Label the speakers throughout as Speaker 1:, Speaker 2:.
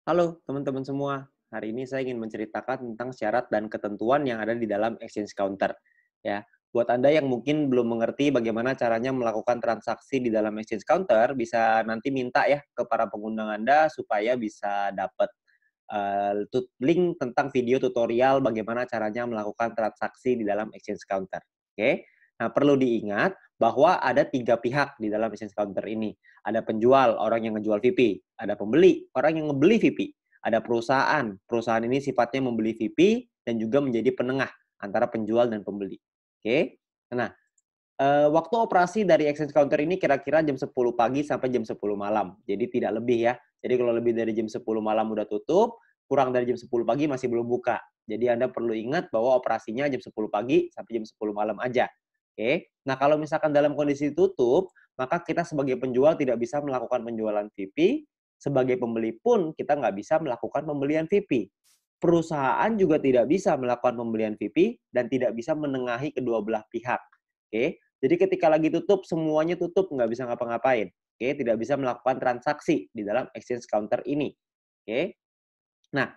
Speaker 1: Halo teman-teman semua, hari ini saya ingin menceritakan tentang syarat dan ketentuan yang ada di dalam exchange counter. Ya, buat Anda yang mungkin belum mengerti bagaimana caranya melakukan transaksi di dalam exchange counter, bisa nanti minta ya ke para pengguna Anda supaya bisa dapat link tentang video tutorial bagaimana caranya melakukan transaksi di dalam exchange counter. Oke, nah perlu diingat bahwa ada tiga pihak di dalam exchange counter ini. Ada penjual, orang yang ngejual VP. Ada pembeli, orang yang ngebeli VP. Ada perusahaan, perusahaan ini sifatnya membeli VP dan juga menjadi penengah antara penjual dan pembeli. Oke, nah waktu operasi dari exchange counter ini kira-kira jam 10 pagi sampai jam 10 malam. Jadi tidak lebih ya. Jadi kalau lebih dari jam 10 malam udah tutup, kurang dari jam 10 pagi masih belum buka. Jadi Anda perlu ingat bahwa operasinya jam 10 pagi sampai jam 10 malam aja. Oke. Nah, kalau misalkan dalam kondisi tutup, maka kita sebagai penjual tidak bisa melakukan penjualan VP, sebagai pembeli pun kita nggak bisa melakukan pembelian VP. Perusahaan juga tidak bisa melakukan pembelian VP dan tidak bisa menengahi kedua belah pihak. Oke. Jadi ketika lagi tutup, semuanya tutup, nggak bisa ngapa-ngapain. Oke, tidak bisa melakukan transaksi di dalam exchange counter ini. Oke. Nah,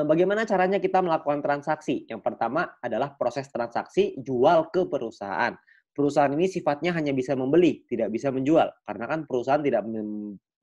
Speaker 1: bagaimana caranya kita melakukan transaksi? Yang pertama adalah proses transaksi jual ke perusahaan. Perusahaan ini sifatnya hanya bisa membeli, tidak bisa menjual. Karena kan perusahaan tidak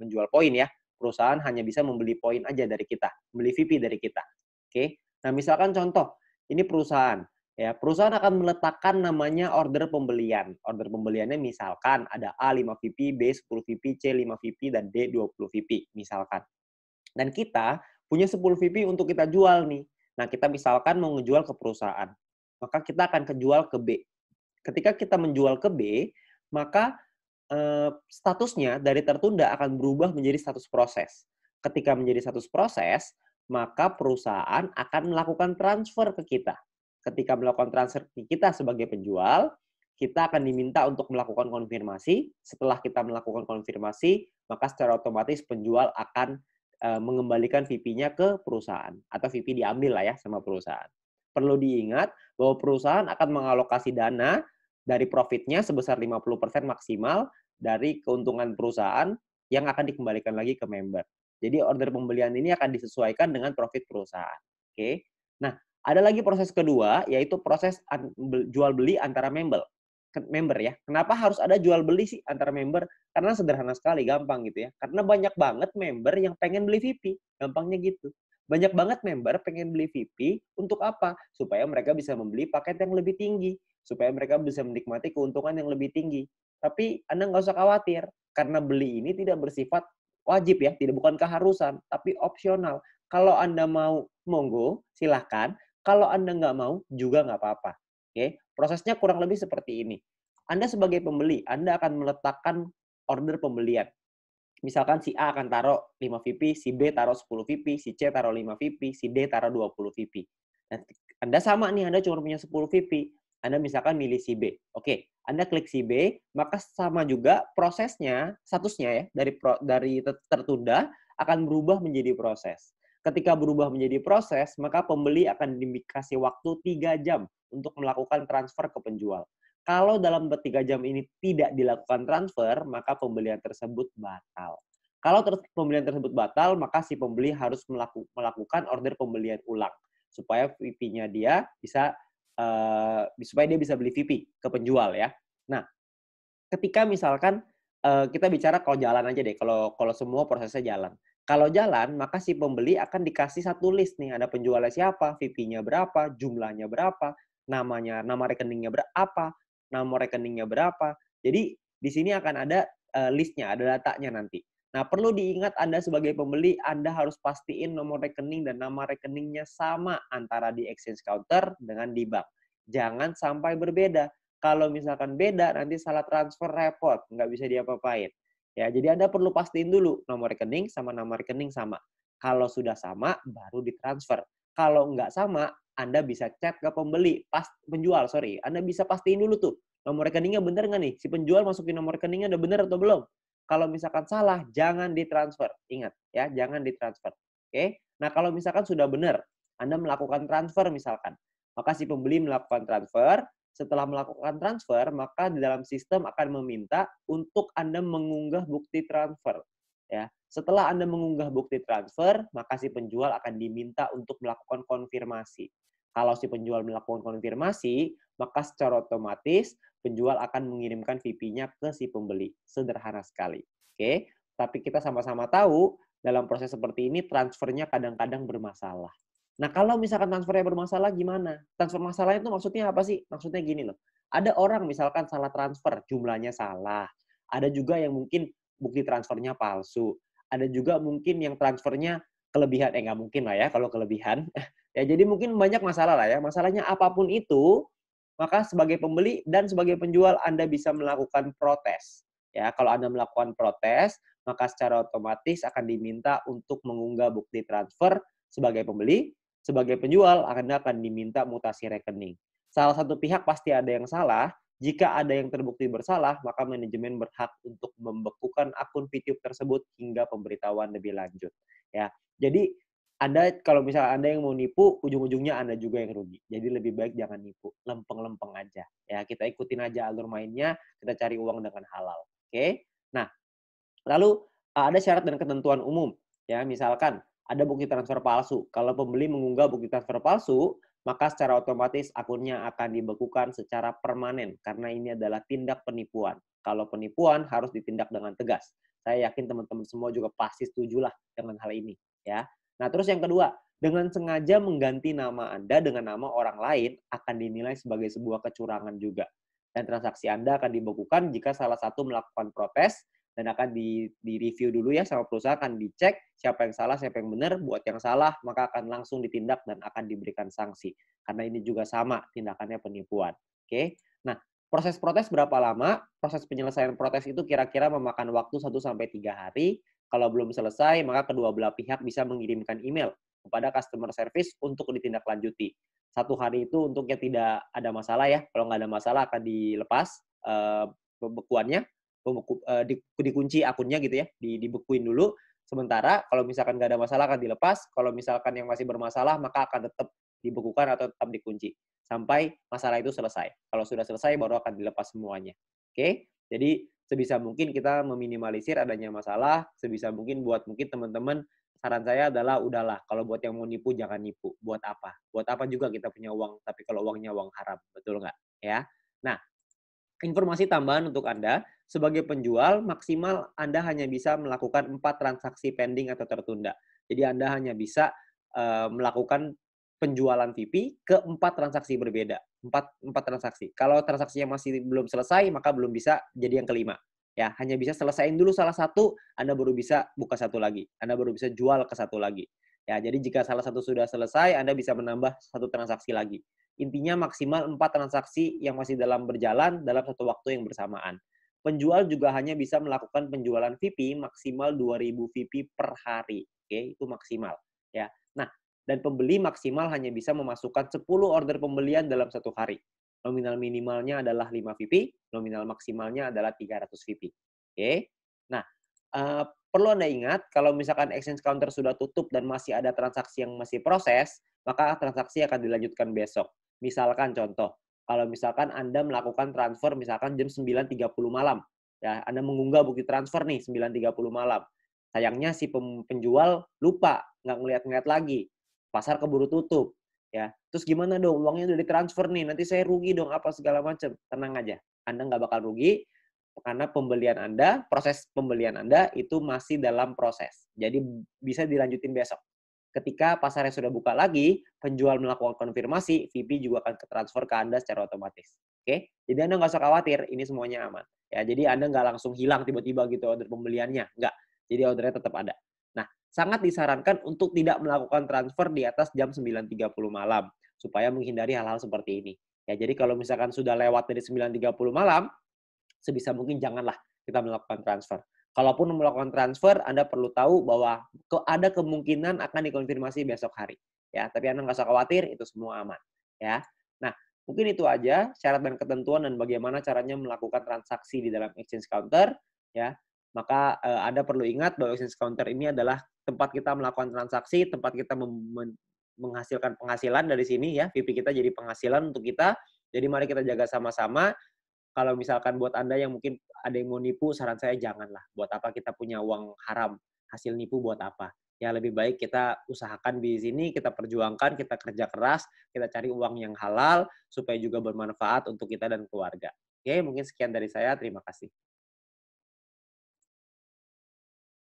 Speaker 1: menjual poin ya. Perusahaan hanya bisa membeli poin aja dari kita, membeli VP dari kita. Oke. Nah, misalkan contoh, ini perusahaan. Ya, perusahaan akan meletakkan namanya order pembelian. Order pembeliannya misalkan ada A 5 VP, B 10 VP, C 5 VP, dan D 20 VP, misalkan. Dan kita punya 10 VP untuk kita jual nih. Nah, kita misalkan mau ngejual ke perusahaan. Maka kita akan kejual ke B. Ketika kita menjual ke B, maka statusnya dari tertunda akan berubah menjadi status proses. Ketika menjadi status proses, maka perusahaan akan melakukan transfer ke kita. Ketika melakukan transfer ke kita sebagai penjual, kita akan diminta untuk melakukan konfirmasi. Setelah kita melakukan konfirmasi, maka secara otomatis penjual akan mengembalikan VP-nya ke perusahaan atau VP diambil lah ya sama perusahaan. Perlu diingat bahwa perusahaan akan mengalokasi dana dari profitnya sebesar 50% maksimal dari keuntungan perusahaan yang akan dikembalikan lagi ke member. Jadi order pembelian ini akan disesuaikan dengan profit perusahaan. Oke. Nah, ada lagi proses kedua yaitu proses jual beli antara member ya. Kenapa harus ada jual beli sih antara member? Karena sederhana sekali, gampang gitu ya. Karena banyak banget member yang pengen beli VP, gampangnya gitu. Banyak banget member pengen beli VP untuk apa? Supaya mereka bisa membeli paket yang lebih tinggi, supaya mereka bisa menikmati keuntungan yang lebih tinggi. Tapi Anda nggak usah khawatir, karena beli ini tidak bersifat wajib ya, tidak bukan keharusan, tapi opsional. Kalau Anda mau, monggo, silahkan. Kalau Anda nggak mau, juga nggak apa-apa. Oke, prosesnya kurang lebih seperti ini. Anda sebagai pembeli, Anda akan meletakkan order pembelian. Misalkan si A akan taruh 5 VP, si B taruh 10 VP, si C taruh 5 VP, si D taruh 20 VP. Dan Anda sama nih, Anda cuma punya 10 VP. Anda misalkan milih si B. Oke, Anda klik si B, maka sama juga prosesnya, statusnya ya, dari tertunda akan berubah menjadi proses. Ketika berubah menjadi proses, maka pembeli akan dikasih waktu 3 jam untuk melakukan transfer ke penjual. Kalau dalam 3 jam ini tidak dilakukan transfer, maka pembelian tersebut batal. Kalau pembelian tersebut batal, maka si pembeli harus melakukan order pembelian ulang supaya VP-nya dia bisa supaya dia bisa beli VP ke penjual ya. Nah, ketika misalkan kita bicara kalau jalan aja deh, kalau kalau semua prosesnya jalan. Kalau jalan, maka si pembeli akan dikasih satu list nih, ada penjualnya siapa, VP-nya berapa, jumlahnya berapa, nama rekeningnya berapa, nomor rekeningnya berapa. Jadi di sini akan ada list-nya, ada datanya nanti. Nah, perlu diingat Anda sebagai pembeli, Anda harus pastiin nomor rekening dan nama rekeningnya sama antara di exchange counter dengan di bank. Jangan sampai berbeda. Kalau misalkan beda, nanti salah transfer repot, nggak bisa diapa-apain. Ya, jadi Anda perlu pastiin dulu nomor rekening sama nama rekening sama. Kalau sudah sama, baru ditransfer. Kalau nggak sama, Anda bisa chat ke pembeli, penjual, sorry. Anda bisa pastiin dulu tuh, nomor rekeningnya bener nggak nih? Si penjual masukin nomor rekeningnya udah bener atau belum? Kalau misalkan salah, jangan ditransfer. Ingat, ya, jangan ditransfer. Oke? Nah, kalau misalkan sudah benar, Anda melakukan transfer misalkan, maka si pembeli melakukan transfer. Setelah melakukan transfer, maka di dalam sistem akan meminta untuk Anda mengunggah bukti transfer. Ya. Setelah Anda mengunggah bukti transfer, maka si penjual akan diminta untuk melakukan konfirmasi. Kalau si penjual melakukan konfirmasi, maka secara otomatis penjual akan mengirimkan VP-nya ke si pembeli. Sederhana sekali. Oke, tapi kita sama-sama tahu dalam proses seperti ini transfernya kadang-kadang bermasalah. Nah, kalau misalkan transfernya bermasalah gimana? Transfer masalahnya itu maksudnya apa sih? Maksudnya gini loh. Ada orang misalkan salah transfer, jumlahnya salah. Ada juga yang mungkin bukti transfernya palsu. Ada juga mungkin yang transfernya kelebihan, nggak mungkin lah ya kalau kelebihan. Ya, jadi mungkin banyak masalah lah ya. Masalahnya apapun itu, maka sebagai pembeli dan sebagai penjual Anda bisa melakukan protes. Ya, kalau Anda melakukan protes, maka secara otomatis akan diminta untuk mengunggah bukti transfer sebagai pembeli, sebagai penjual Anda akan diminta mutasi rekening. Salah satu pihak pasti ada yang salah. Jika ada yang terbukti bersalah, maka manajemen berhak untuk membekukan akun VTube tersebut hingga pemberitahuan lebih lanjut. Ya, jadi Anda kalau misalnya Anda yang mau nipu, ujung-ujungnya Anda juga yang rugi. Jadi lebih baik jangan nipu, lempeng-lempeng aja. Ya, kita ikutin aja alur mainnya, kita cari uang dengan halal. Oke? Nah, lalu ada syarat dan ketentuan umum. Ya, misalkan ada bukti transfer palsu. Kalau pembeli mengunggah bukti transfer palsu, maka secara otomatis akunnya akan dibekukan secara permanen karena ini adalah tindak penipuan. Kalau penipuan harus ditindak dengan tegas. Saya yakin teman-teman semua juga pasti setujulah dengan hal ini, ya. Nah, terus yang kedua, dengan sengaja mengganti nama Anda dengan nama orang lain akan dinilai sebagai sebuah kecurangan juga. Dan transaksi Anda akan dibekukan jika salah satu melakukan protes dan akan di-review dulu ya sama perusahaan, akan dicek siapa yang salah, siapa yang benar. Buat yang salah, maka akan langsung ditindak dan akan diberikan sanksi. Karena ini juga sama tindakannya penipuan. Oke. Nah, proses protes berapa lama? Proses penyelesaian protes itu kira-kira memakan waktu 1-3 hari. Kalau belum selesai, maka kedua belah pihak bisa mengirimkan email kepada customer service untuk ditindaklanjuti. 1 hari itu untuknya tidak ada masalah ya. Kalau nggak ada masalah akan dilepas pembekuannya, dikunci akunnya gitu ya, dibekuin dulu. Sementara kalau misalkan nggak ada masalah akan dilepas, kalau misalkan yang masih bermasalah maka akan tetap dibekukan atau tetap dikunci sampai masalah itu selesai. Kalau sudah selesai baru akan dilepas semuanya. Oke? Jadi sebisa mungkin kita meminimalisir adanya masalah, sebisa mungkin buat mungkin teman-teman saran saya adalah udahlah kalau buat yang mau nipu jangan nipu. Buat apa? Buat apa juga kita punya uang tapi kalau uangnya uang haram, betul nggak? Ya. Nah, informasi tambahan untuk Anda, sebagai penjual maksimal Anda hanya bisa melakukan 4 transaksi pending atau tertunda. Jadi Anda hanya bisa melakukan penjualan VP ke 4 transaksi berbeda. 4 transaksi. Kalau transaksinya masih belum selesai, maka belum bisa jadi yang kelima. Ya, hanya bisa selesaiin dulu salah satu, Anda baru bisa buka satu lagi. Anda baru bisa jual ke satu lagi. Ya, jadi jika salah satu sudah selesai, Anda bisa menambah satu transaksi lagi. Intinya maksimal 4 transaksi yang masih dalam berjalan dalam satu waktu yang bersamaan. Penjual juga hanya bisa melakukan penjualan VP maksimal 2.000 VP per hari. Oke, itu maksimal. Ya. Nah, dan pembeli maksimal hanya bisa memasukkan 10 order pembelian dalam satu hari. Nominal minimalnya adalah 5 VP, nominal maksimalnya adalah 300 VP. Oke. Nah, perlu Anda ingat kalau misalkan exchange counter sudah tutup dan masih ada transaksi yang masih proses, maka transaksi akan dilanjutkan besok. Misalkan contoh, kalau misalkan Anda melakukan transfer misalkan jam 9.30 malam, ya Anda mengunggah bukti transfer nih 9.30 malam. Sayangnya si penjual lupa, nggak ngeliat-ngeliat lagi. Pasar keburu tutup. Ya, terus gimana dong? Uangnya udah ditransfer nih, nanti saya rugi dong apa segala macam. Tenang aja, Anda nggak bakal rugi karena pembelian Anda, proses pembelian Anda itu masih dalam proses. Jadi bisa dilanjutin besok. Ketika pasarnya sudah buka lagi, penjual melakukan konfirmasi, VP juga akan transfer ke Anda secara otomatis. Oke? Jadi Anda nggak usah khawatir, ini semuanya aman. Ya, jadi Anda nggak langsung hilang tiba-tiba gitu order pembeliannya. Nggak. Jadi ordernya tetap ada. Nah, sangat disarankan untuk tidak melakukan transfer di atas jam 9.30 malam, supaya menghindari hal-hal seperti ini. Ya, jadi kalau misalkan sudah lewat dari 9.30 malam, sebisa mungkin janganlah kita melakukan transfer. Kalaupun melakukan transfer, Anda perlu tahu bahwa ada kemungkinan akan dikonfirmasi besok hari. Ya, tapi Anda nggak usah khawatir, itu semua aman. Ya, nah mungkin itu aja syarat dan ketentuan dan bagaimana caranya melakukan transaksi di dalam exchange counter. Ya, maka Anda perlu ingat bahwa exchange counter ini adalah tempat kita melakukan transaksi, tempat kita menghasilkan penghasilan dari sini ya, VP kita jadi penghasilan untuk kita. Jadi mari kita jaga sama-sama. kalau misalkan buat Anda yang mungkin ada yang mau nipu, saran saya janganlah. Buat apa kita punya uang haram, hasil nipu buat apa? Ya lebih baik kita usahakan di sini, kita perjuangkan, kita kerja keras, kita cari uang yang halal, supaya juga bermanfaat untuk kita dan keluarga. Oke, mungkin sekian dari saya, terima kasih.